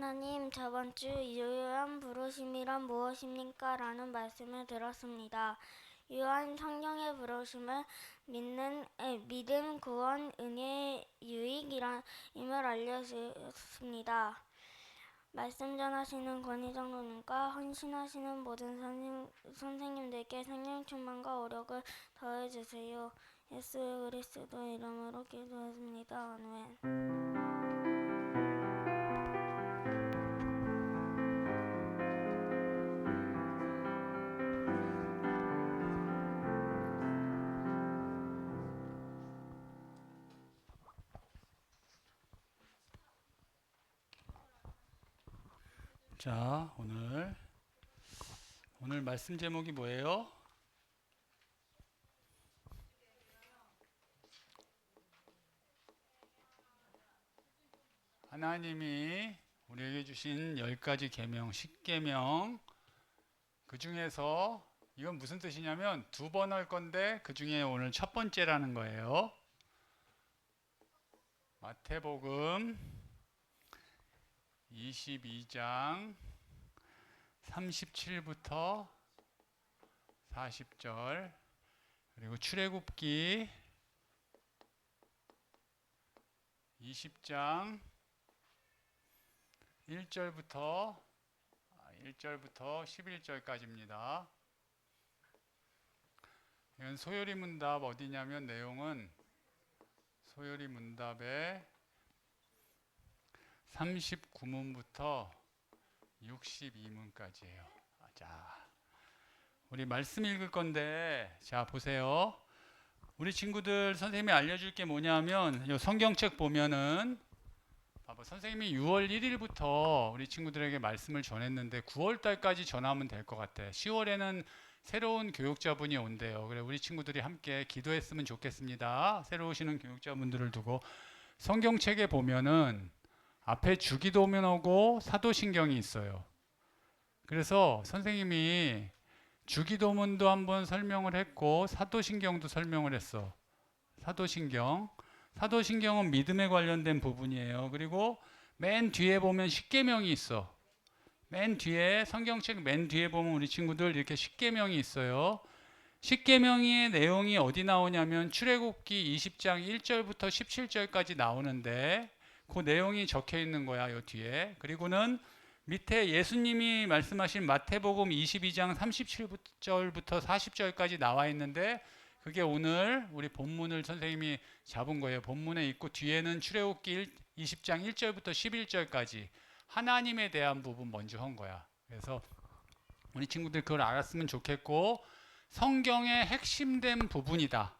하나님, 저번 주 유효한 부르심이란 무엇입니까? 라는 말씀을 들었습니다. 유효한 성경의 부르심은 믿음, 구원, 은혜, 유익임을 알려주셨습니다. 말씀 전하시는 권희정 누님과 헌신하시는 모든 선생님들께 성령 충만과 오력을 더해주세요. 예수 그리스도 이름으로 기도했습니다. 아멘. 자, 오늘 말씀 제목이 뭐예요? 하나님이 우리에게 주신 10가지 계명, 10계명, 그 중에서 이건 무슨 뜻이냐면 2번 할 건데 그 중에 오늘 첫 번째라는 거예요. 마태복음 22장 37부터 40절, 그리고 출애굽기 20장 1절부터 11절까지입니다. 이건 소요리 문답 어디냐면 내용은 소요리 문답의 39문부터 62문까지예요. 자, 우리 말씀 읽을 건데, 자 보세요. 우리 친구들 선생님이 알려줄 게 뭐냐면 이 성경책 보면은 봐봐, 선생님이 6월 1일부터 우리 친구들에게 말씀을 전했는데 9월 달까지 전하면 될 것 같아. 10월에는 새로운 교육자분이 온대요. 그래 우리 친구들이 함께 기도했으면 좋겠습니다. 새로 오시는 교육자분들을 두고 성경책에 보면은 앞에 주기도문하고 사도신경이 있어요. 그래서 선생님이 주기도문도 한번 설명을 했고 사도신경도 설명을 했어. 사도신경은 믿음에 관련된 부분이에요. 그리고 맨 뒤에 보면 십계명이 있어. 맨 뒤에 성경책 맨 뒤에 보면 우리 친구들 이렇게 십계명이 있어요. 십계명의 내용이 어디 나오냐면 출애굽기 20장 1절부터 17절까지 나오는데 그 내용이 적혀 있는 거야, 요 뒤에. 그리고는 밑에 예수님이 말씀하신 마태복음 22장 37절부터 40절까지 나와 있는데 그게 오늘 우리 본문을 선생님이 잡은 거예요. 본문에 있고 뒤에는 출애굽기 20장 1절부터 11절까지 하나님에 대한 부분 먼저 한 거야. 그래서 우리 친구들 그걸 알았으면 좋겠고, 성경의 핵심된 부분이다.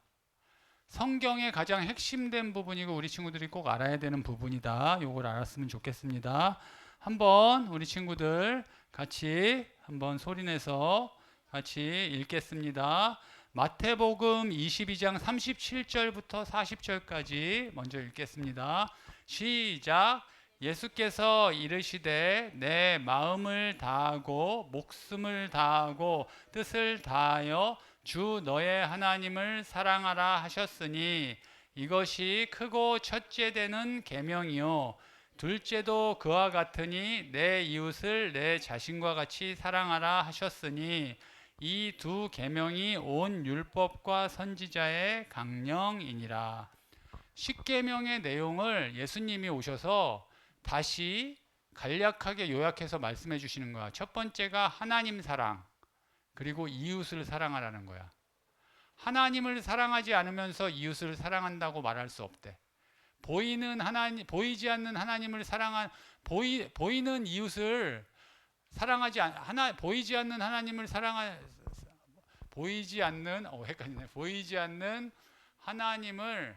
성경의 가장 핵심된 부분이고 우리 친구들이 꼭 알아야 되는 부분이다. 요걸 알았으면 좋겠습니다. 한번 우리 친구들 같이 한번 소리내서 같이 읽겠습니다. 마태복음 22장 37절부터 40절까지 먼저 읽겠습니다. 시작. 예수께서 이르시되 내 마음을 다하고 목숨을 다하고 뜻을 다하여 주 너의 하나님을 사랑하라 하셨으니 이것이 크고 첫째 되는 계명이요 둘째도 그와 같으니 내 이웃을 내 자신과 같이 사랑하라 하셨으니 이 두 계명이 온 율법과 선지자의 강령이니라. 십계명의 내용을 예수님이 오셔서 다시 간략하게 요약해서 말씀해 주시는 거야. 첫 번째가 하나님 사랑, 그리고 이웃을 사랑하라는 거야. 하나님을 사랑하지 않으면서 이웃을 사랑한다고 말할 수 없대. 보이지 않는 하나님을 보이는 이웃을 사랑하지 보이지 않는 하나님을 보이지 않는 하나님을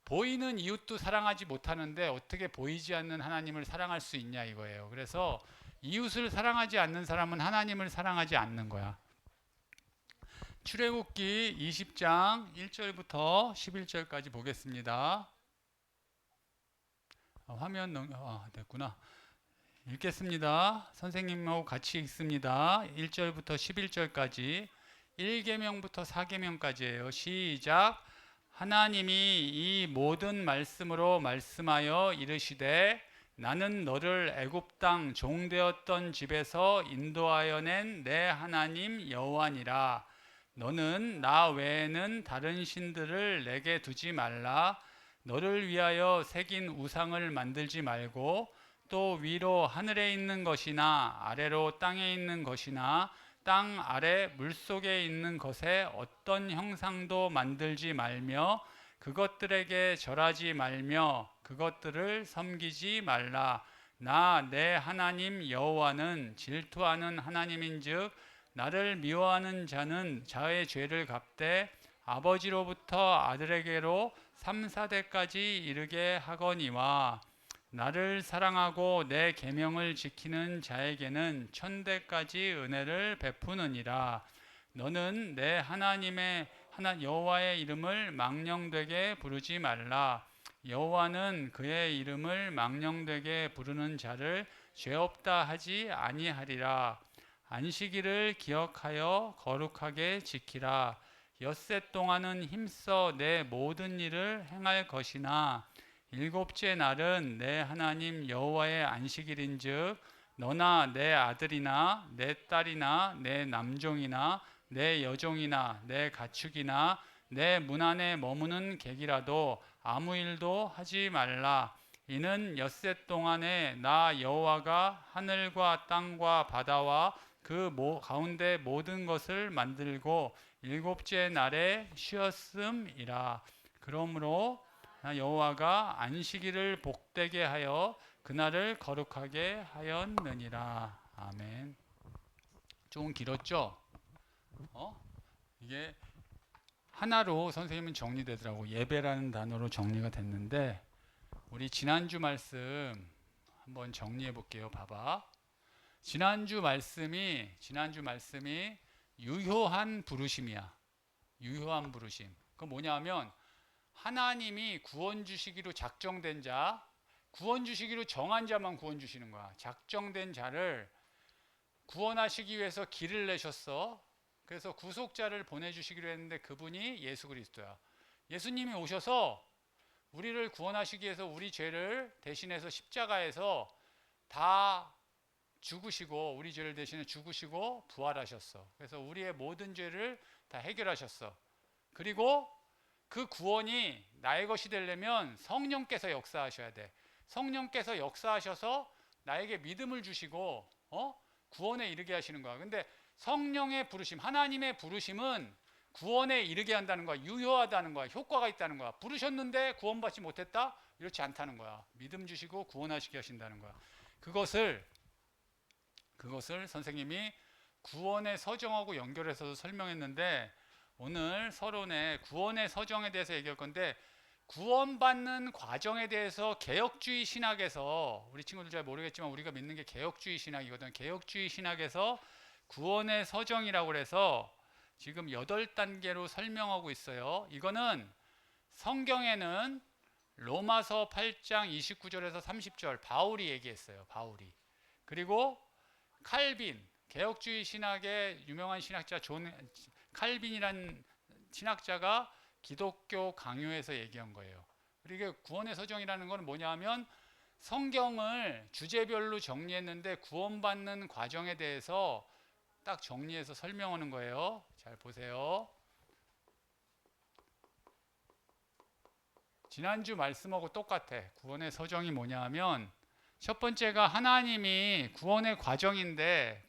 보이는 이웃도 사랑하지 못하는데 어떻게 보이지 않는 하나님을 사랑할 수 있냐 이거예요. 그래서 이웃을 사랑하지 않는 사람은 하나님을 사랑하지 않는 거야. 출애굽기 20장 1절부터 11절까지 보겠습니다. 화면 됐구나. 읽겠습니다. 선생님하고 같이 읽습니다. 1절부터 11절까지 1계명부터 4계명까지예요. 시작. 하나님이 이 모든 말씀으로 말씀하여 이르시되 나는 너를 애굽 땅 종되었던 집에서 인도하여 낸 내 하나님 여호와니라. 너는 나 외에는 다른 신들을 내게 두지 말라. 너를 위하여 새긴 우상을 만들지 말고 또 위로 하늘에 있는 것이나 아래로 땅에 있는 것이나 땅 아래 물속에 있는 것에 어떤 형상도 만들지 말며 그것들에게 절하지 말며 그것들을 섬기지 말라. 나 내 하나님 여호와는 질투하는 하나님인즉 나를 미워하는 자는 자의 죄를 갚되 아버지로부터 아들에게로 3, 4대까지 이르게 하거니와 나를 사랑하고 내 계명을 지키는 자에게는 1000대까지 은혜를 베푸느니라. 너는 내 하나님의 여호와의 이름을 망령되게 부르지 말라. 여호와는 그의 이름을 망령되게 부르는 자를 죄 없다 하지 아니하리라. 안식일을 기억하여 거룩하게 지키라. 엿새 동안은 힘써 내 모든 일을 행할 것이나 일곱째 날은 내 하나님 여호와의 안식일인즉 너나 내 아들이나 내 딸이나 내 남종이나 내 여종이나 내 가축이나 내 문 안에 머무는 객이라도 아무 일도 하지 말라. 이는 엿새 동안에 나 여호와가 하늘과 땅과 바다와 그 가운데 모든 것을 만들고 일곱째 날에 쉬었음이라. 그러므로 여호와가 안식일을 복되게 하여 그날을 거룩하게 하였느니라. 아멘. 조금 길었죠? 이게 하나로 선생님은 정리되더라고. 예배라는 단어로 정리가 됐는데 우리 지난주 말씀 한번 정리해 볼게요. 봐봐. 지난주 말씀이 유효한 부르심이야. 유효한 부르심. 그 뭐냐면 하나님이 구원 주시기로 작정된 자, 구원 주시기로 정한 자만 구원 주시는 거야. 작정된 자를 구원하시기 위해서 길을 내셨어. 그래서 구속자를 보내주시기로 했는데 그분이 예수 그리스도야. 예수님이 오셔서 우리를 구원하시기 위해서 우리 죄를 대신해서 십자가에서 다 죽으시고 우리 죄를 대신해 죽으시고 부활하셨어. 그래서 우리의 모든 죄를 다 해결하셨어. 그리고 그 구원이 나의 것이 되려면 성령께서 역사하셔야 돼. 성령께서 역사하셔서 나에게 믿음을 주시고 구원에 이르게 하시는 거야. 근데 성령의 부르심, 하나님의 부르심은 구원에 이르게 한다는 거야. 유효하다는 거야. 효과가 있다는 거야. 부르셨는데 구원받지 못했다? 이렇지 않다는 거야. 믿음 주시고 구원하시게 하신다는 거야. 그것을 선생님이 구원의 서정하고 연결해서도 설명했는데 오늘 서론에 구원의 서정에 대해서 얘기할 건데 구원받는 과정에 대해서 개혁주의 신학에서 우리 친구들 잘 모르겠지만 우리가 믿는 게 개혁주의 신학이거든. 개혁주의 신학에서 구원의 서정이라고 해서 지금 8단계로 설명하고 있어요. 이거는 성경에는 로마서 8장 29절에서 30절 바울이 얘기했어요. 바울이. 그리고 칼빈, 개혁주의 신학의 유명한 신학자 존 칼빈이란 신학자가 기독교 강요에서 얘기한 거예요. 그리고 구원의 서정이라는 건 뭐냐 하면 성경을 주제별로 정리했는데 구원받는 과정에 대해서 딱 정리해서 설명하는 거예요. 잘 보세요. 지난주 말씀하고 똑같아. 구원의 서정이 뭐냐 하면 첫 번째가 하나님이 구원의 과정인데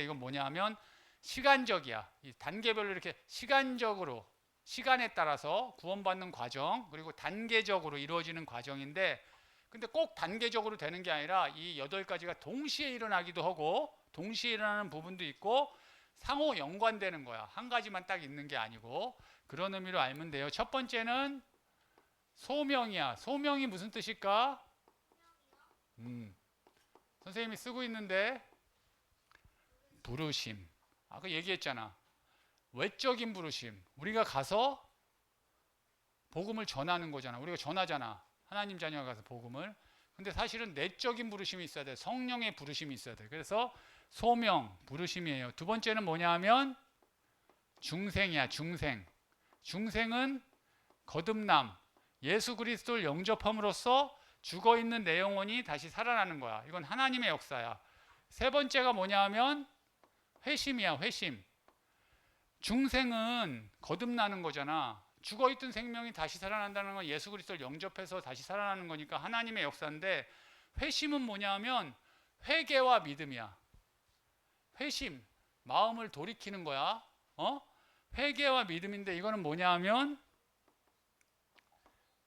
이건 뭐냐 하면 시간적이야. 이 단계별로 이렇게 시간적으로 시간에 따라서 구원받는 과정 그리고 단계적으로 이루어지는 과정인데 근데 꼭 단계적으로 되는 게 아니라 이 8가지가 동시에 일어나기도 하고 동시에 일어나는 부분도 있고 상호 연관되는 거야. 한 가지만 딱 있는 게 아니고 그런 의미로 알면 돼요. 첫 번째는 소명이야. 소명이 무슨 뜻일까? 선생님이 쓰고 있는데 부르심. 아까 얘기했잖아. 외적인 부르심. 우리가 가서 복음을 전하는 거잖아. 우리가 전하잖아. 하나님 자녀가 가서 복음을. 근데 사실은 내적인 부르심이 있어야 돼. 성령의 부르심이 있어야 돼. 그래서 소명, 부르심이에요. 두 번째는 뭐냐 하면 중생이야. 중생은 거듭남. 예수 그리스도를 영접함으로써 죽어 있는 내 영혼이 다시 살아나는 거야. 이건 하나님의 역사야. 세 번째가 뭐냐 하면 회심이야. 회심. 중생은 거듭나는 거잖아. 죽어 있던 생명이 다시 살아난다는 건 예수 그리스도를 영접해서 다시 살아나는 거니까 하나님의 역사인데, 회심은 뭐냐 하면 회개와 믿음이야. 회심, 마음을 돌이키는 거야. 회개와 믿음인데, 이거는 뭐냐 하면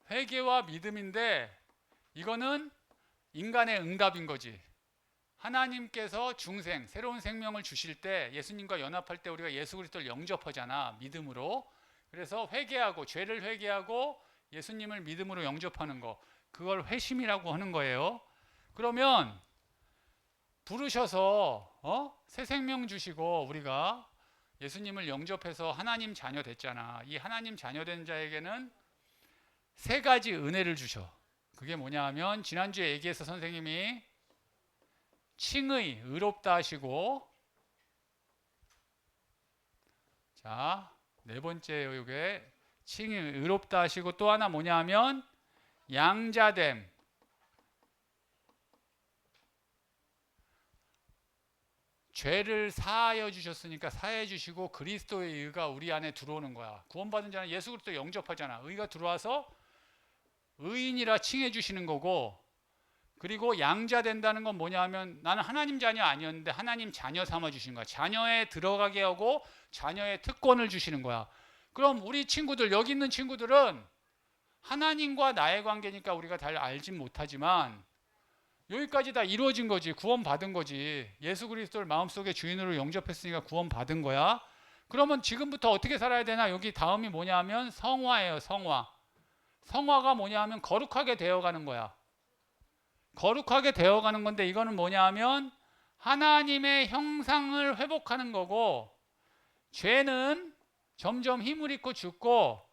회개와 믿음인데, 이거는 인간의 응답인 거지. 하나님께서 중생, 새로운 생명을 주실 때, 예수님과 연합할 때 우리가 예수 그리스도를 영접하잖아. 믿음으로. 그래서 회개하고, 죄를 회개하고 예수님을 믿음으로 영접하는 거, 그걸 회심이라고 하는 거예요. 그러면 부르셔서 새 생명 주시고 우리가 예수님을 영접해서 하나님 자녀 됐잖아. 이 하나님 자녀 된 자에게는 세 가지 은혜를 주셔. 그게 뭐냐 하면 지난주에 얘기해서 선생님이 칭의, 의롭다 하시고, 자, 네 번째 요게 칭의, 의롭다 하시고, 또 하나 뭐냐 하면 양자됨. 죄를 사하여 주셨으니까 사해 주시고 그리스도의 의가 우리 안에 들어오는 거야. 구원받은 자는 예수 그리스도 영접하잖아. 의가 들어와서 의인이라 칭해 주시는 거고, 그리고 양자 된다는 건 뭐냐 하면 나는 하나님 자녀 아니었는데 하나님 자녀 삼아 주신 거야. 자녀에 들어가게 하고 자녀의 특권을 주시는 거야. 그럼 우리 친구들, 여기 있는 친구들은 하나님과 나의 관계니까 우리가 잘 알진 못하지만 여기까지 다 이루어진 거지. 구원받은 거지. 예수 그리스도를 마음속에 주인으로 영접했으니까 구원받은 거야. 그러면 지금부터 어떻게 살아야 되나? 여기 다음이 뭐냐 하면 성화예요. 성화. 성화가 뭐냐 하면 거룩하게 되어가는 거야. 거룩하게 되어가는 건데, 이거는 뭐냐 하면 하나님의 형상을 회복하는 거고, 죄는 점점 힘을 잃고 죽고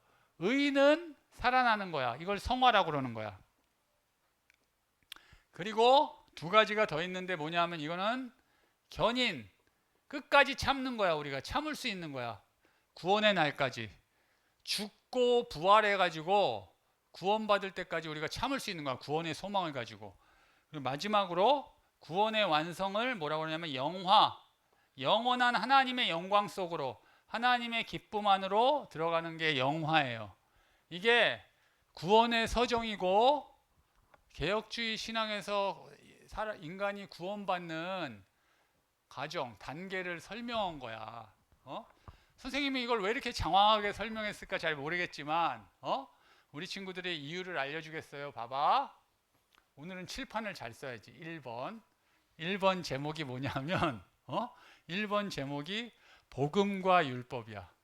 의는 살아나는 거야. 이걸 성화라고 그러는 거야. 그리고 두 가지가 더 있는데 뭐냐 하면 이거는 견인, 끝까지 참는 거야. 우리가 참을 수 있는 거야. 구원의 날까지. 죽고 부활해 가지고 구원받을 때까지 우리가 참을 수 있는 거야. 구원의 소망을 가지고. 그리고 마지막으로 구원의 완성을 뭐라고 그러냐면 영화, 영원한 하나님의 영광 속으로, 하나님의 기쁨 안으로 들어가는 게 영화예요. 이게 구원의 서정이고, 개혁주의 신앙에서 인간이 구원받는 과정, 단계를 설명한 거야. 선생님이 이걸 왜 이렇게 장황하게 설명했을까 잘 모르겠지만, 우리 친구들의 이유를 알려주겠어요. 봐봐. 오늘은 칠판을 잘 써야지. 1번 제목이 뭐냐면 1번 제목이 복음과 율법이야.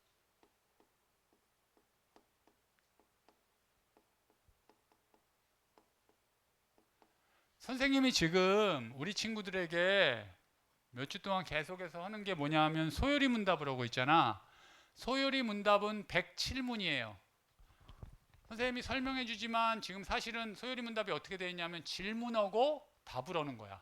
선생님이 지금 우리 친구들에게 몇 주 동안 계속해서 하는 게 뭐냐 하면 소요리 문답을 하고 있잖아. 소요리 문답은 107문이에요. 선생님이 설명해 주지만 지금 사실은 소요리 문답이 어떻게 되어 있냐면 질문하고 답을 하는 거야.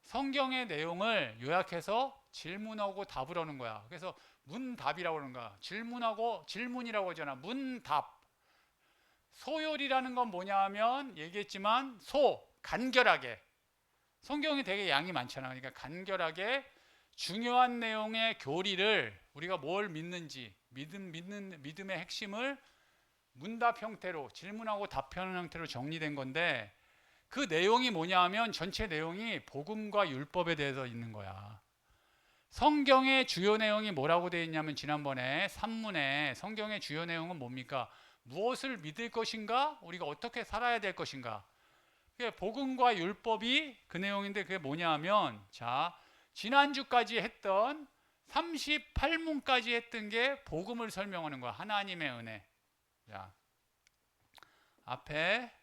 성경의 내용을 요약해서 질문하고 답을 하는 거야. 그래서 문답이라고 하는 거야. 질문하고, 질문이라고 하잖아. 문답. 소요리라는 건 뭐냐 하면 얘기했지만 간결하게. 성경이 되게 양이 많잖아. 그러니까 간결하게 중요한 내용의 교리를, 우리가 뭘 믿는지, 믿음의 핵심을 문답 형태로, 질문하고 답변 형태로 정리된 건데, 그 내용이 뭐냐 하면 전체 내용이 복음과 율법에 대해서 있는 거야. 성경의 주요 내용이 뭐라고 되어 있냐면 지난번에 산문에 성경의 주요 내용은 뭡니까? 무엇을 믿을 것인가? 우리가 어떻게 살아야 될 것인가? 복음과 율법이 그 내용인데, 그게 뭐냐 하면, 자, 지난주까지 했던 38문까지 했던 게 복음을 설명하는 거야. 하나님의 은혜. 자, 앞에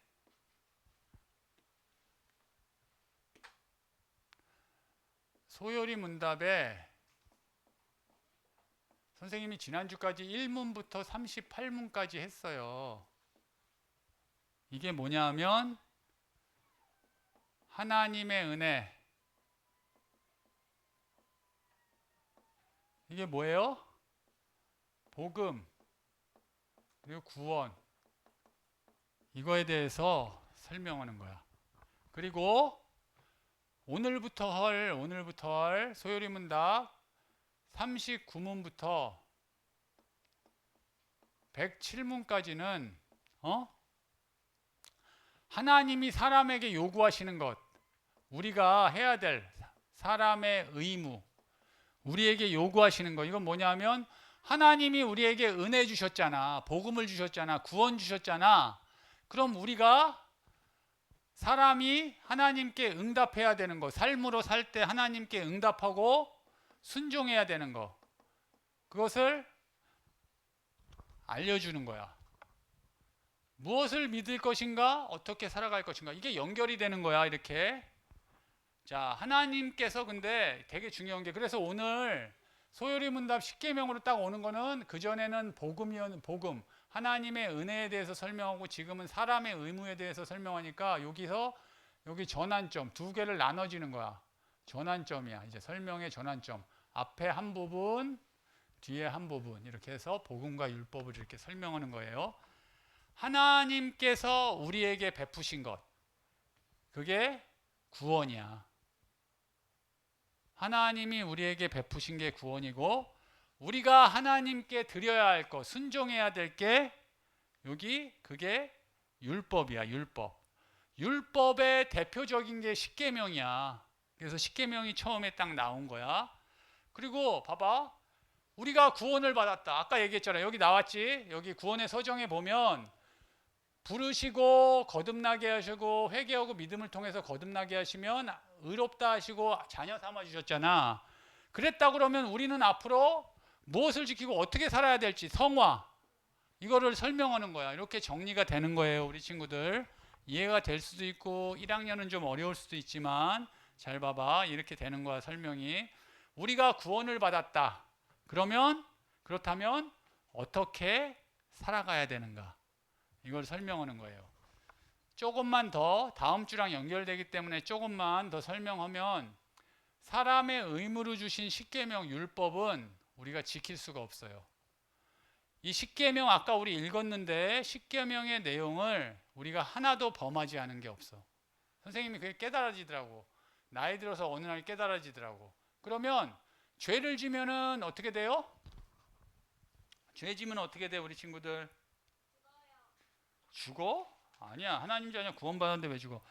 소요리 문답에 선생님이 지난주까지 1문부터 38문까지 했어요. 이게 뭐냐 하면 하나님의 은혜. 이게 뭐예요? 복음, 그리고 구원. 이거에 대해서 설명하는 거야. 그리고 오늘부터 할 소요리 문답 39문부터 107문까지는 하나님이 사람에게 요구하시는 것, 우리가 해야 될 사람의 의무, 우리에게 요구하시는 것, 이건 뭐냐면 하나님이 우리에게 은혜 주셨잖아. 복음을 주셨잖아. 구원 주셨잖아. 그럼 우리가 사람이 하나님께 응답해야 되는 거, 삶으로 살 때 하나님께 응답하고 순종해야 되는 거, 그것을 알려주는 거야. 무엇을 믿을 것인가, 어떻게 살아갈 것인가, 이게 연결이 되는 거야. 이렇게. 자, 하나님께서 근데 되게 중요한 게, 그래서 오늘 소요리 문답 10계명으로 딱 오는 거는, 그전에는 복음, 하나님의 은혜에 대해서 설명하고 지금은 사람의 의무에 대해서 설명하니까 여기 전환점 두 개를 나눠지는 거야. 전환점이야. 이제 설명의 전환점. 앞에 한 부분, 뒤에 한 부분, 이렇게 해서 복음과 율법을 이렇게 설명하는 거예요. 하나님께서 우리에게 베푸신 것, 그게 구원이야. 하나님이 우리에게 베푸신 게 구원이고, 우리가 하나님께 드려야 할 것, 순종해야 될 게 그게 율법이야. 율법의 대표적인 게 십계명이야. 그래서 십계명이 처음에 딱 나온 거야. 그리고 봐봐, 우리가 구원을 받았다. 아까 얘기했잖아. 여기 나왔지. 여기 구원의 서정에 보면 부르시고 거듭나게 하시고 회개하고 믿음을 통해서 거듭나게 하시면 의롭다 하시고 자녀 삼아 주셨잖아. 그랬다 그러면 우리는 앞으로 무엇을 지키고 어떻게 살아야 될지, 성화, 이거를 설명하는 거야. 이렇게 정리가 되는 거예요. 우리 친구들 이해가 될 수도 있고 1학년은 좀 어려울 수도 있지만 잘 봐봐. 이렇게 되는 거야. 설명이. 우리가 구원을 받았다. 그렇다면 어떻게 살아가야 되는가, 이걸 설명하는 거예요. 조금만 더, 다음 주랑 연결되기 때문에 조금만 더 설명하면, 사람의 의무로 주신 십계명 율법은 우리가 지킬 수가 없어요. 이 십계명 아까 우리 읽었는데 십계명의 내용을 우리가 하나도 범하지 않은 게 없어. 선생님이 그게 깨달아지더라고. 나이 들어서 어느 날 깨달아지더라고. 그러면 죄를 지면은 어떻게 돼요? 죄 지면 어떻게 돼, 우리 친구들? 죽어? 아니야. 하나님 자녀 구원받았는데 왜 죽어?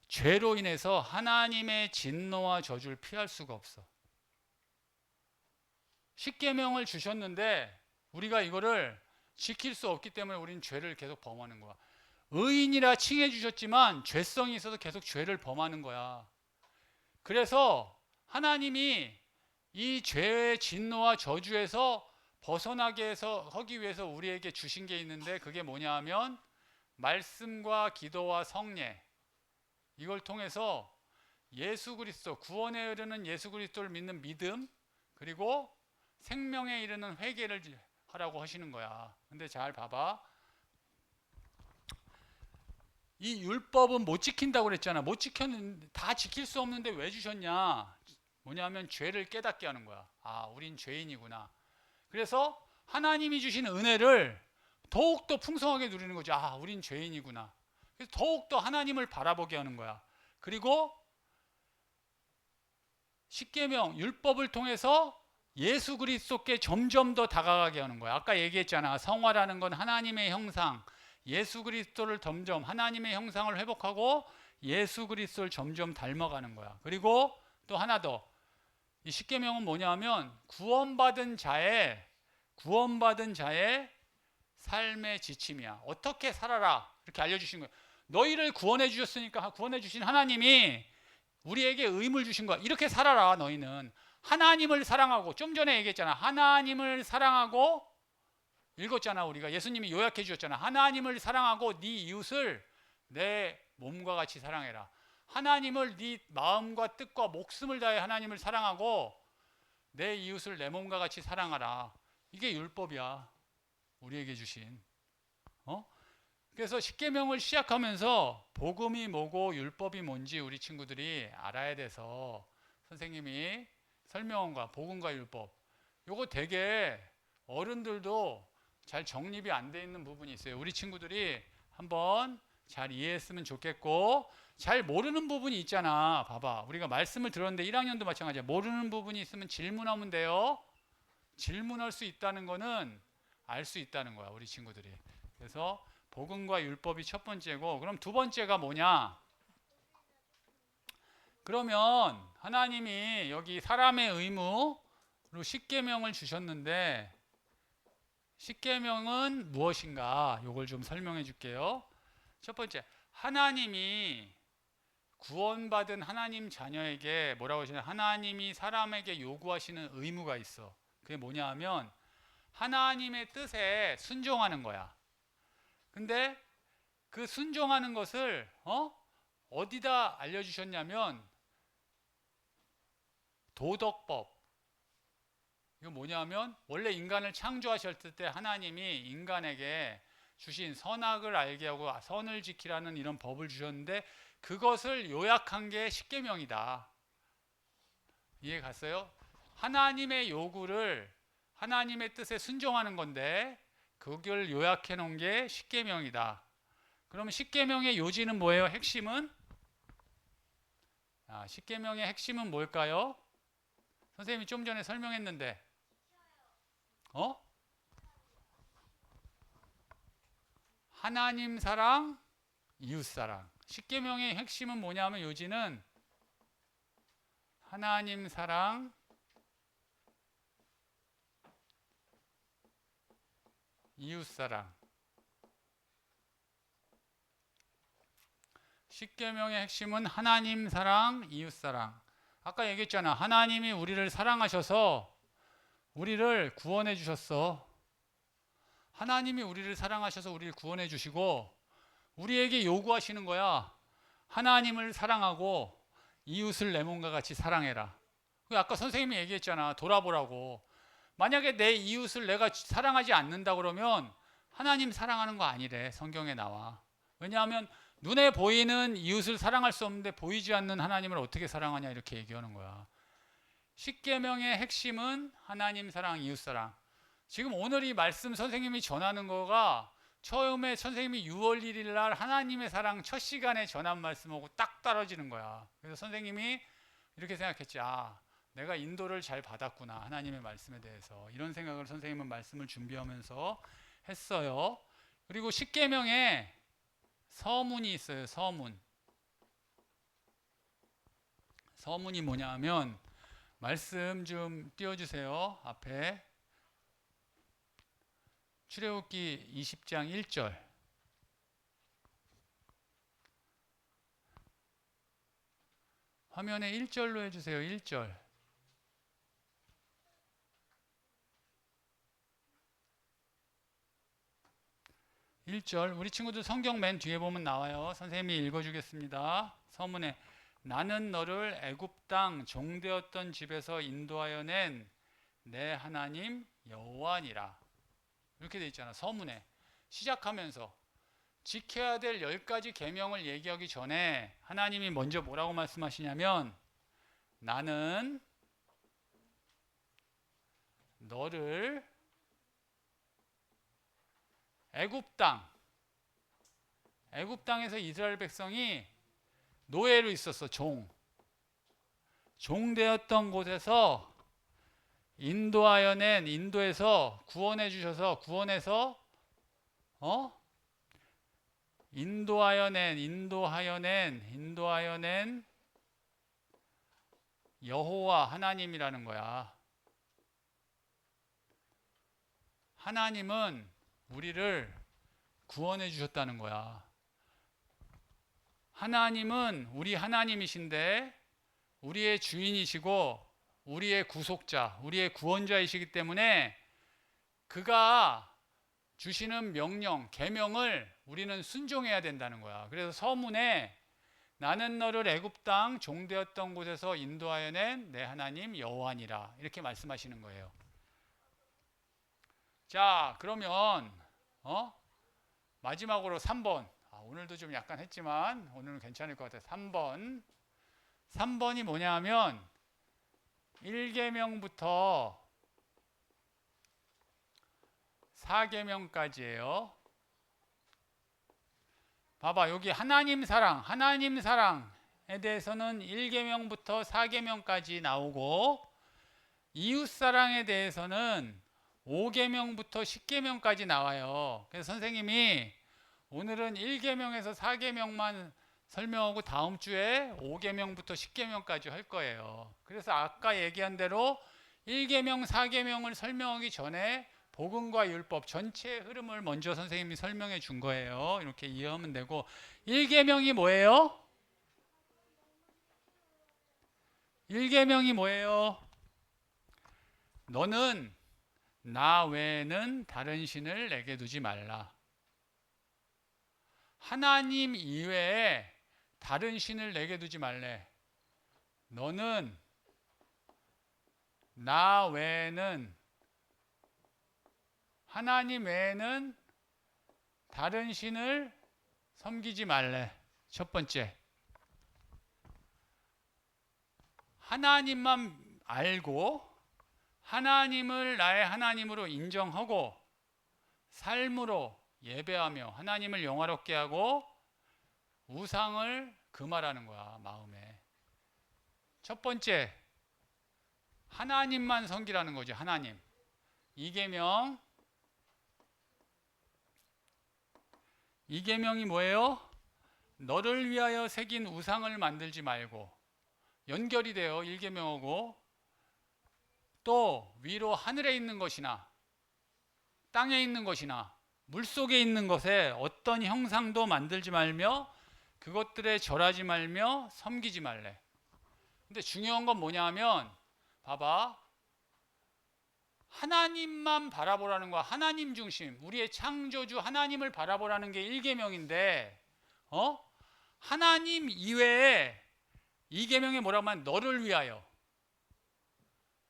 죄로 인해서 하나님의 진노와 저주를 피할 수가 없어. 십계명을 주셨는데 우리가 이거를 지킬 수 없기 때문에 우리는 죄를 계속 범하는 거야. 의인이라 칭해 주셨지만 죄성이 있어서 계속 죄를 범하는 거야. 그래서 하나님이 이 죄의 진노와 저주에서 벗어나게 하기 위해서 우리에게 주신 게 있는데, 그게 뭐냐 하면 말씀과 기도와 성례, 이걸 통해서 예수 그리스도, 구원에 이르는 예수 그리스도를 믿는 믿음, 그리고 생명에 이르는 회개를 하라고 하시는 거야. 근데 잘 봐봐. 이 율법은 못 지킨다고 그랬잖아. 못 지켰는데, 다 지킬 수 없는데 왜 주셨냐? 뭐냐면 죄를 깨닫게 하는 거야. 아, 우린 죄인이구나. 그래서 하나님이 주신 은혜를 더욱더 풍성하게 누리는 거죠. 아, 우린 죄인이구나. 그래서 더욱더 하나님을 바라보게 하는 거야. 그리고 십계명 율법을 통해서 예수 그리스도께 점점 더 다가가게 하는 거야. 아까 얘기했잖아. 성화라는 건 하나님의 형상, 예수 그리스도를 점점 하나님의 형상을 회복하고 예수 그리스도를 점점 닮아가는 거야. 그리고 또 하나 더, 이 십계명은 뭐냐면 구원받은 자의 삶의 지침이야. 어떻게 살아라, 이렇게 알려주신 거야. 너희를 구원해 주셨으니까, 구원해 주신 하나님이 우리에게 의무를 주신 거야. 이렇게 살아라. 너희는 하나님을 사랑하고, 좀 전에 얘기했잖아. 하나님을 사랑하고, 읽었잖아. 우리가 예수님이 요약해 주셨잖아. 하나님을 사랑하고 네 이웃을 내 몸과 같이 사랑해라. 하나님을 네 마음과 뜻과 목숨을 다해 하나님을 사랑하고 내 이웃을 내 몸과 같이 사랑하라. 이게 율법이야. 우리에게 주신. 그래서 십계명을 시작하면서 복음이 뭐고 율법이 뭔지 우리 친구들이 알아야 돼서 선생님이 설명한 거야. 복음과 율법. 요거 되게 어른들도 잘 정립이 안 돼 있는 부분이 있어요. 우리 친구들이 한번 잘 이해했으면 좋겠고, 잘 모르는 부분이 있잖아. 봐봐. 우리가 말씀을 들었는데 1학년도 마찬가지야. 모르는 부분이 있으면 질문하면 돼요. 질문할 수 있다는 거는 알 수 있다는 거야, 우리 친구들이. 그래서 복음과 율법이 첫 번째고, 그럼 두 번째가 뭐냐? 그러면 하나님이 여기 사람의 의무로 십계명을 주셨는데, 십계명은 무엇인가? 요걸 좀 설명해 줄게요. 첫 번째, 하나님이 구원받은 하나님 자녀에게 뭐라고 하시냐? 하나님이 사람에게 요구하시는 의무가 있어. 그게 뭐냐 하면 하나님의 뜻에 순종하는 거야. 근데 그 순종하는 것을 어디다 알려주셨냐면 도덕법. 이거 뭐냐면 원래 인간을 창조하셨을 때 하나님이 인간에게 주신 선악을 알게 하고 선을 지키라는 이런 법을 주셨는데 그것을 요약한 게 십계명이다. 이해 갔어요? 하나님의 요구를 하나님의 뜻에 순종하는 건데 그걸 요약해 놓은 게 십계명이다. 그러면 십계명의 요지는 뭐예요? 핵심은? 십계명의 핵심은 뭘까요? 선생님이 좀 전에 설명했는데 하나님 사랑, 이웃 사랑. 십계명의 핵심은 뭐냐면 요지는 하나님 사랑, 이웃 사랑. 십계명의 핵심은 하나님 사랑, 이웃 사랑. 아까 얘기했잖아. 하나님이 우리를 사랑하셔서 우리를 구원해 주셨어. 하나님이 우리를 사랑하셔서 우리를 구원해 주시고 우리에게 요구하시는 거야. 하나님을 사랑하고 이웃을 내 몸과 같이 사랑해라. 아까 선생님이 얘기했잖아. 돌아보라고. 만약에 내 이웃을 내가 사랑하지 않는다 그러면 하나님 사랑하는 거 아니래. 성경에 나와. 왜냐하면 눈에 보이는 이웃을 사랑할 수 없는데 보이지 않는 하나님을 어떻게 사랑하냐 이렇게 얘기하는 거야. 십계명의 핵심은 하나님 사랑, 이웃 사랑. 지금 오늘 이 말씀 선생님이 전하는 거가 처음에 선생님이 6월 1일 날 하나님의 사랑 첫 시간에 전한 말씀하고 딱 떨어지는 거야. 그래서 선생님이 이렇게 생각했지. 내가 인도를 잘 받았구나. 하나님의 말씀에 대해서. 이런 생각을 선생님은 말씀을 준비하면서 했어요. 그리고 십계명에 서문이 있어요. 서문. 서문이 뭐냐 하면 말씀 좀 띄워주세요. 앞에 출애굽기 20장 1절. 화면에 1절로 해주세요. 1절. 1절. 우리 친구들 성경 맨 뒤에 보면 나와요. 선생님이 읽어주겠습니다. 서문에 나는 너를 애굽 땅 종되었던 집에서 인도하여 낸 내 하나님 여호와니라. 이렇게 돼 있잖아. 서문에 시작하면서 지켜야 될 10가지 계명을 얘기하기 전에 하나님이 먼저 뭐라고 말씀하시냐면 나는 너를 애굽 땅에서 이스라엘 백성이 노예로 있었어. 종되었던 곳에서 인도하여 낸, 인도에서 구원해 주셔서 인도하여 낸 여호와 하나님이라는 거야. 하나님은 우리를 구원해 주셨다는 거야. 하나님은 우리 하나님이신데 우리의 주인이시고 우리의 구속자, 우리의 구원자이시기 때문에 그가 주시는 명령, 계명을 우리는 순종해야 된다는 거야. 그래서 서문에 나는 너를 애굽 땅 종되었던 곳에서 인도하여 낸 내 하나님 여호와니라 이렇게 말씀하시는 거예요. 자, 그러면 마지막으로 3번. 오늘도 좀 약간 했지만 오늘은 괜찮을 것 같아요. 3번이 뭐냐 하면 1계명부터 4계명까지예요. 봐봐, 여기 하나님 사랑에 대해서는 1계명부터 4계명까지 나오고, 이웃 사랑에 대해서는 5계명부터 10계명까지 나와요. 그래서 선생님이 오늘은 1계명에서 4계명만 설명하고 다음 주에 5계명부터 10계명까지 할 거예요. 그래서 아까 얘기한 대로 1계명, 4계명을 설명하기 전에 복음과 율법 전체의 흐름을 먼저 선생님이 설명해 준 거예요. 이렇게 이해하면 되고, 1계명이 뭐예요? 1계명이 뭐예요? 너는 나 외에는 다른 신을 내게 두지 말라. 하나님 이외에 다른 신을 내게 두지 말래. 너는 나 외에는, 하나님 외에는 다른 신을 섬기지 말래. 첫 번째, 하나님만 알고 하나님을 나의 하나님으로 인정하고 삶으로 예배하며 하나님을 영화롭게 하고 우상을 금하라는 거야, 마음에. 첫 번째, 하나님만 섬기라는 거지, 하나님. 2계명. 2계명이 뭐예요? 너를 위하여 새긴 우상을 만들지 말고. 연결이 돼요, 1계명하고. 또 위로 하늘에 있는 것이나 땅에 있는 것이나 물속에 있는 것에 어떤 형상도 만들지 말며 그것들에 절하지 말며 섬기지 말래. 근데 중요한 건 뭐냐면, 봐봐, 하나님만 바라보라는 거야. 하나님 중심, 우리의 창조주 하나님을 바라보라는 게 1계명인데, 하나님 이외에 2계명에 뭐라고 하면 너를 위하여.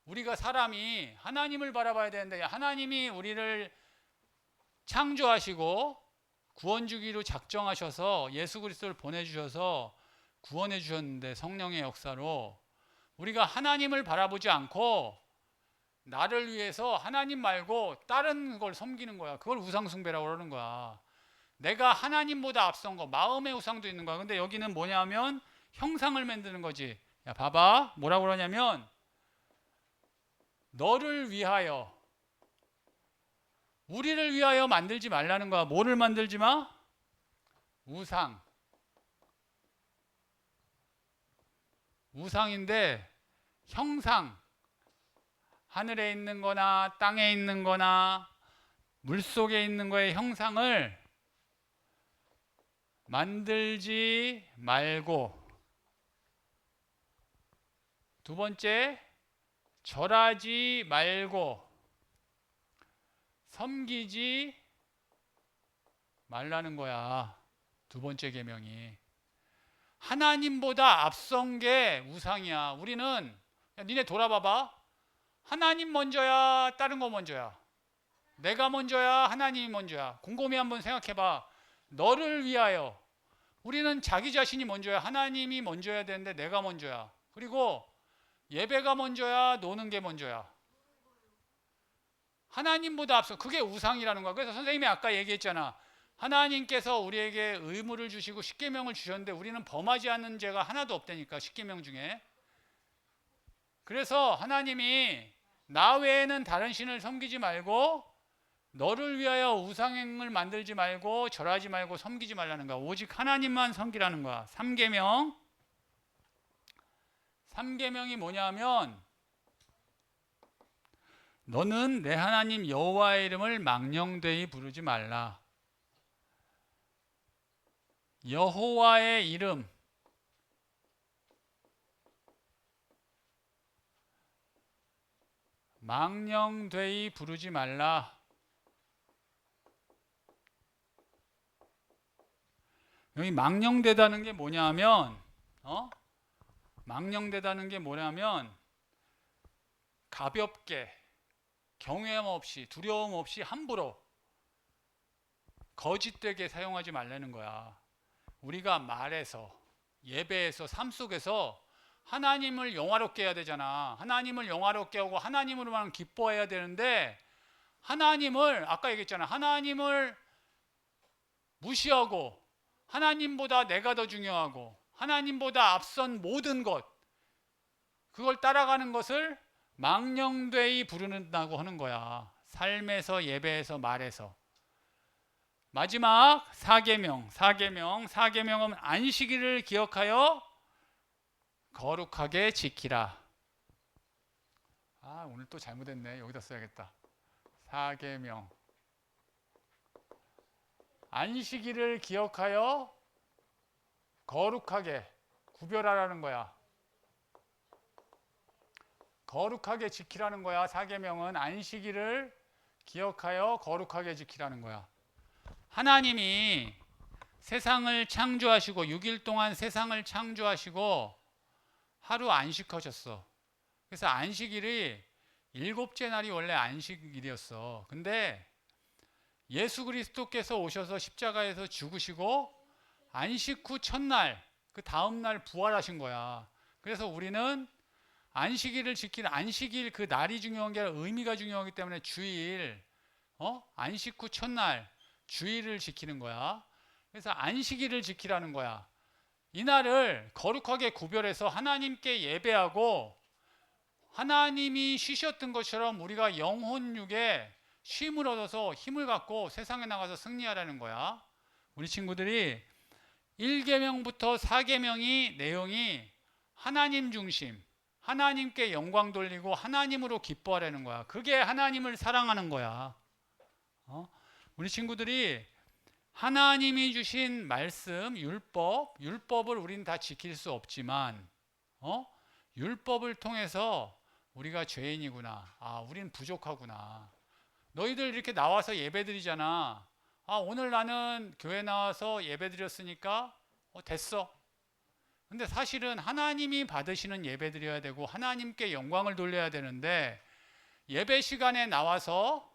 우리가 사람이 하나님을 바라봐야 되는데, 하나님이 우리를 창조하시고 구원 주기로 작정하셔서 예수 그리스도를 보내주셔서 구원해 주셨는데, 성령의 역사로 우리가 하나님을 바라보지 않고 나를 위해서 하나님 말고 다른 걸 섬기는 거야. 그걸 우상숭배라고 그러는 거야. 내가 하나님보다 앞선 거, 마음의 우상도 있는 거야. 근데 여기는 뭐냐면 형상을 만드는 거지. 야, 봐봐, 뭐라고 그러냐면 너를 위하여, 우리를 위하여 만들지 말라는 거야. 뭐를 만들지 마? 우상. 우상인데 형상, 하늘에 있는 거나 땅에 있는 거나 물속에 있는 거의 형상을 만들지 말고. 두 번째, 절하지 말고 섬기지 말라는 거야. 두 번째 계명이. 하나님보다 앞선 게 우상이야. 우리는, 야, 니네 돌아봐봐. 하나님 먼저야, 다른 거 먼저야? 내가 먼저야, 하나님이 먼저야? 곰곰이 한번 생각해봐. 너를 위하여. 우리는 자기 자신이 먼저야, 하나님이 먼저야 되는데 내가 먼저야. 그리고 예배가 먼저야, 노는 게 먼저야? 하나님보다 앞서. 그게 우상이라는 거야. 그래서 선생님이 아까 얘기했잖아. 하나님께서 우리에게 의무를 주시고 십계명을 주셨는데 우리는 범하지 않는 죄가 하나도 없다니까, 십계명 중에. 그래서 하나님이 나 외에는 다른 신을 섬기지 말고, 너를 위하여 우상행을 만들지 말고, 절하지 말고, 섬기지 말라는 거야. 오직 하나님만 섬기라는 거야. 3계명. 3계명이 뭐냐면, 너는 내 하나님 여호와의 이름을 망령되이 부르지 말라. 여호와의 이름, 망령되이 부르지 말라. 여기 망령되다는 게 뭐냐면, 망령되다는 게 뭐냐면 가볍게, 경외함 없이, 두려움 없이, 함부로, 거짓되게 사용하지 말라는 거야. 우리가 말에서, 예배에서, 삶 속에서 하나님을 영화롭게 해야 되잖아. 하나님을 영화롭게 하고 하나님으로만 기뻐해야 되는데, 하나님을, 아까 얘기했잖아, 하나님을 무시하고 하나님보다 내가 더 중요하고 하나님보다 앞선 모든 것, 그걸 따라가는 것을 망령되이 부르는다고 하는 거야. 삶에서, 예배에서, 말에서. 마지막 사계명은 안식일을 기억하여 거룩하게 지키라. 오늘 또 잘못했네. 여기다 써야겠다. 사계명. 안식일을 기억하여 거룩하게 구별하라는 거야. 거룩하게 지키라는 거야. 사계명은 안식일을 기억하여 거룩하게 지키라는 거야. 하나님이 세상을 창조하시고 6일 동안 세상을 창조하시고 하루 안식하셨어. 그래서 안식일이 7째 날이 원래 안식일이었어. 근데 예수 그리스도께서 오셔서 십자가에서 죽으시고 안식 후 첫날, 그 다음날 부활하신 거야. 그래서 우리는 안식일을 지키는, 안식일 그 날이 중요한 게 아니라 의미가 중요하기 때문에 주일, 안식 후 첫날 주일을 지키는 거야. 그래서 안식일을 지키라는 거야. 이날을 거룩하게 구별해서 하나님께 예배하고 하나님이 쉬셨던 것처럼 우리가 영혼육에 쉼을 얻어서 힘을 갖고 세상에 나가서 승리하라는 거야. 우리 친구들이 1계명부터 4계명이 내용이 하나님 중심, 하나님께 영광 돌리고 하나님으로 기뻐하라는 거야. 그게 하나님을 사랑하는 거야. 우리 친구들이 하나님이 주신 말씀, 율법을 우리는 다 지킬 수 없지만 율법을 통해서 우리가 죄인이구나. 우린 부족하구나. 너희들 이렇게 나와서 예배드리잖아. 오늘 나는 교회 나와서 예배드렸으니까 됐어. 근데 사실은 하나님이 받으시는 예배드려야 되고 하나님께 영광을 돌려야 되는데 예배 시간에 나와서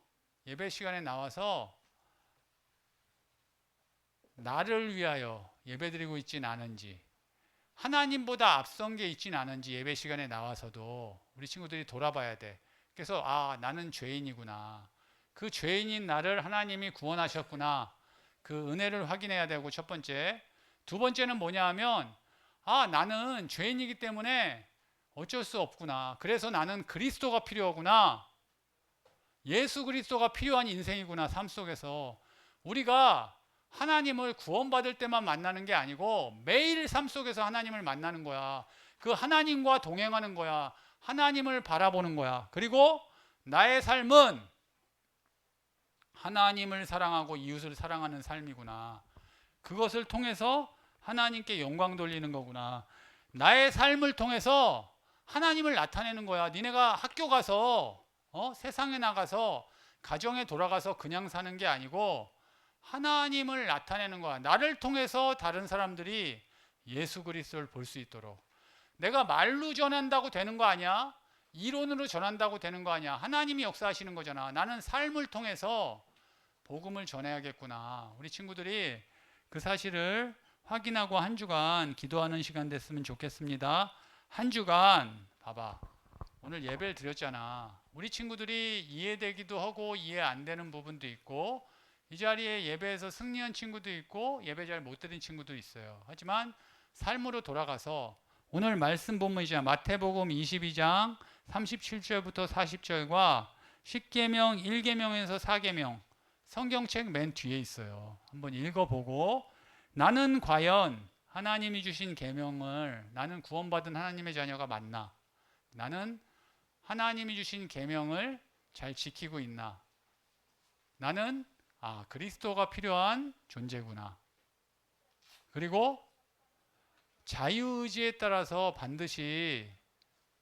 나를 위하여 예배드리고 있진 않은지, 하나님보다 앞선 게 있진 않은지 예배 시간에 나와서도 우리 친구들이 돌아봐야 돼. 그래서 나는 죄인이구나. 그 죄인인 나를 하나님이 구원하셨구나. 그 은혜를 확인해야 되고, 첫 번째. 두 번째는 뭐냐 하면 나는 죄인이기 때문에 어쩔 수 없구나. 그래서 나는 그리스도가 필요하구나. 예수 그리스도가 필요한 인생이구나. 삶 속에서 우리가 하나님을 구원받을 때만 만나는 게 아니고 매일 삶 속에서 하나님을 만나는 거야. 그 하나님과 동행하는 거야. 하나님을 바라보는 거야. 그리고 나의 삶은 하나님을 사랑하고 이웃을 사랑하는 삶이구나. 그것을 통해서 하나님께 영광 돌리는 거구나. 나의 삶을 통해서 하나님을 나타내는 거야. 니네가 학교 가서 세상에 나가서 가정에 돌아가서 그냥 사는 게 아니고 하나님을 나타내는 거야. 나를 통해서 다른 사람들이 예수 그리스도를 볼 수 있도록. 내가 말로 전한다고 되는 거 아니야? 이론으로 전한다고 되는 거 아니야? 하나님이 역사하시는 거잖아. 나는 삶을 통해서 복음을 전해야겠구나. 우리 친구들이 그 사실을 확인하고 한 주간 기도하는 시간 됐으면 좋겠습니다. 한 주간 봐봐. 오늘 예배를 드렸잖아. 우리 친구들이 이해되기도 하고 이해 안 되는 부분도 있고, 이 자리에 예배에서 승리한 친구도 있고 예배 잘 못 드린 친구도 있어요. 하지만 삶으로 돌아가서 오늘 말씀 본문이자 마태복음 22장 37절부터 40절과 10계명 1계명에서 4계명 성경책 맨 뒤에 있어요. 한번 읽어보고 나는 과연 하나님이 주신 계명을, 나는 구원받은 하나님의 자녀가 맞나? 나는 하나님이 주신 계명을 잘 지키고 있나? 나는 그리스도가 필요한 존재구나. 그리고 자유의지에 따라서 반드시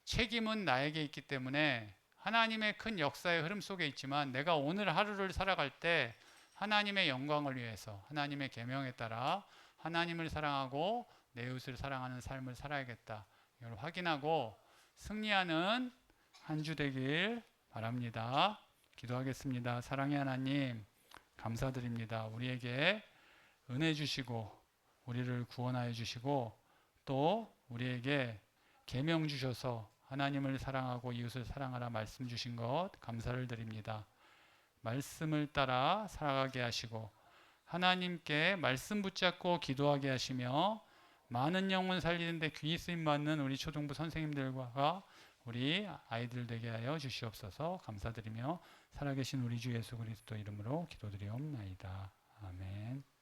책임은 나에게 있기 때문에 하나님의 큰 역사의 흐름 속에 있지만 내가 오늘 하루를 살아갈 때 하나님의 영광을 위해서 하나님의 계명에 따라 하나님을 사랑하고 내 이웃을 사랑하는 삶을 살아야겠다. 이걸 확인하고 승리하는 한 주 되길 바랍니다. 기도하겠습니다. 사랑의 하나님, 감사드립니다. 우리에게 은혜 주시고 우리를 구원하여 주시고 또 우리에게 계명 주셔서 하나님을 사랑하고 이웃을 사랑하라 말씀 주신 것 감사를 드립니다. 말씀을 따라 살아가게 하시고 하나님께 말씀 붙잡고 기도하게 하시며 많은 영혼 살리는데 귀히 쓰임 받는 우리 초등부 선생님들과 우리 아이들 되게 하여 주시옵소서. 감사드리며 살아계신 우리 주 예수 그리스도 이름으로 기도드리옵나이다. 아멘.